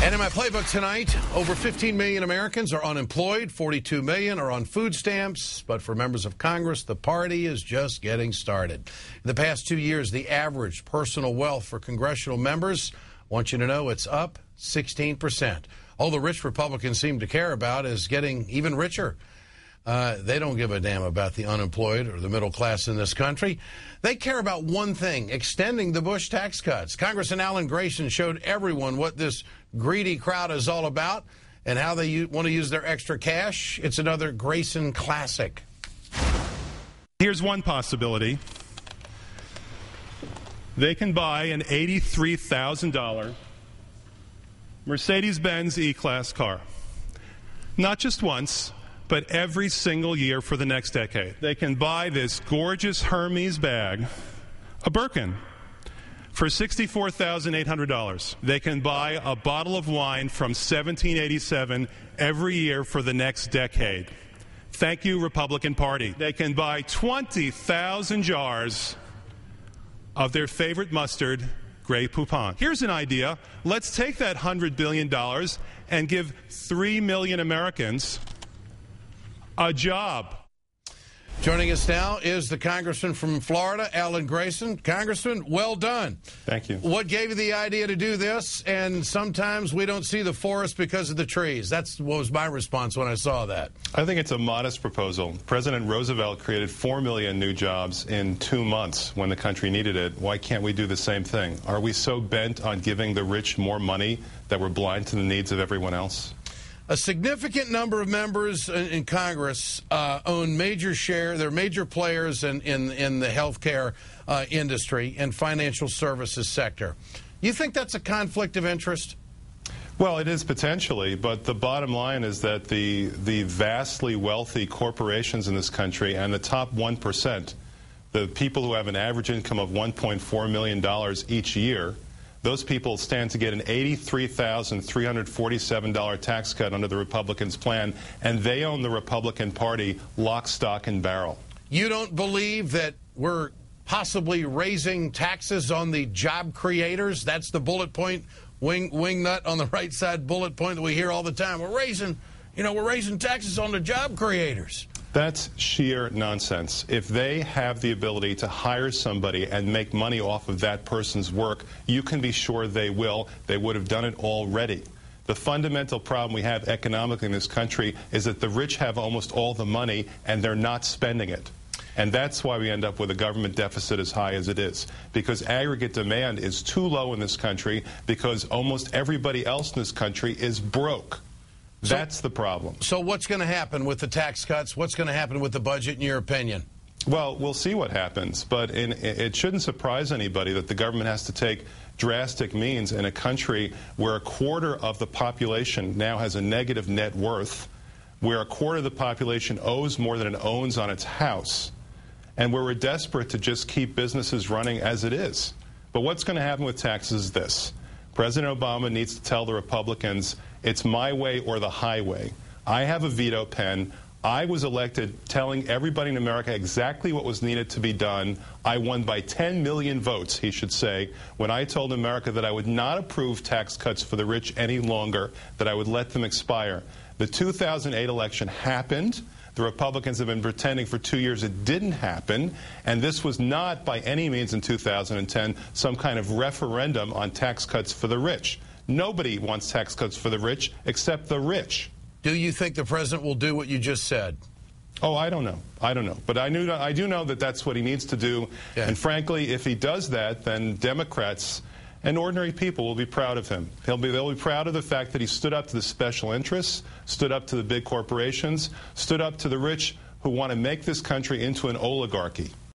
And in my playbook tonight, over 15 million Americans are unemployed, 42 million are on food stamps. But for members of Congress, the party is just getting started. In the past 2 years, the average personal wealth for congressional members, I want you to know it's up 16%. All the rich Republicans seem to care about is getting even richer. They don't give a damn about the unemployed or the middle class in this country. They care about one thing, extending the Bush tax cuts. Congressman Grayson showed everyone what this greedy crowd is all about and how they want to use their extra cash. It's another Grayson classic. Here's one possibility. They can buy an $83,000 Mercedes-Benz E-Class car. Not just once, but every single year for the next decade. They can buy this gorgeous Hermes bag, a Birkin, for $64,800. They can buy a bottle of wine from 1787 every year for the next decade. Thank you, Republican Party. They can buy 20,000 jars of their favorite mustard, Grey Poupon. Here's an idea. Let's take that $100 billion and give 3 million Americans a job. Joining us now is the congressman from Florida, Grayson. Congressman, well done. Thank you. What gave you the idea to do this? And sometimes we don't see the forest because of the trees. That's what was my response when I saw that. I think it's a modest proposal. President Roosevelt created 4 million new jobs in 2 months when the country needed it. Why can't we do the same thing? Are we so bent on giving the rich more money that we're blind to the needs of everyone else? A significant number of members in Congress own major share. They're major players in the healthcare industry and financial services sector. You think that's a conflict of interest? Well, it is potentially, but the bottom line is that the vastly wealthy corporations in this country and the top 1%, the people who have an average income of $1.4 million each year, those people stand to get an $83,347 tax cut under the Republicans' plan, and they own the Republican Party lock, stock, and barrel. You don't believe that we're possibly raising taxes on the job creators? That's the bullet point, wing nut on the right side bullet point that we hear all the time. We're raising taxes on the job creators. That's sheer nonsense. If they have the ability to hire somebody and make money off of that person's work, you can be sure they will. They would have done it already. The fundamental problem we have economically in this country is that the rich have almost all the money and they're not spending it. And that's why we end up with a government deficit as high as it is, because aggregate demand is too low in this country because almost everybody else in this country is broke. That's the problem. So what's going to happen with the tax cuts? What's going to happen with the budget, in your opinion? Well, we'll see what happens. But it shouldn't surprise anybody that the government has to take drastic means in a country where a quarter of the population now has a negative net worth, where a quarter of the population owes more than it owns on its house, and where we're desperate to just keep businesses running as it is. But what's going to happen with taxes is this. President Obama needs to tell the Republicans, it's my way or the highway. I have a veto pen. I was elected telling everybody in America exactly what was needed to be done. I won by 10 million votes, he should say, when I told America that I would not approve tax cuts for the rich any longer, that I would let them expire. The 2008 election happened. The Republicans have been pretending for 2 years it didn't happen, and this was not by any means in 2010 some kind of referendum on tax cuts for the rich. Nobody wants tax cuts for the rich except the rich. Do you think the president will do what you just said? Oh, I don't know. I don't know. But I do know that that's what he needs to do. Yeah. And frankly, if he does that, then Democrats and ordinary people will be proud of him. They'll be proud of the fact that he stood up to the special interests, stood up to the big corporations, stood up to the rich who want to make this country into an oligarchy.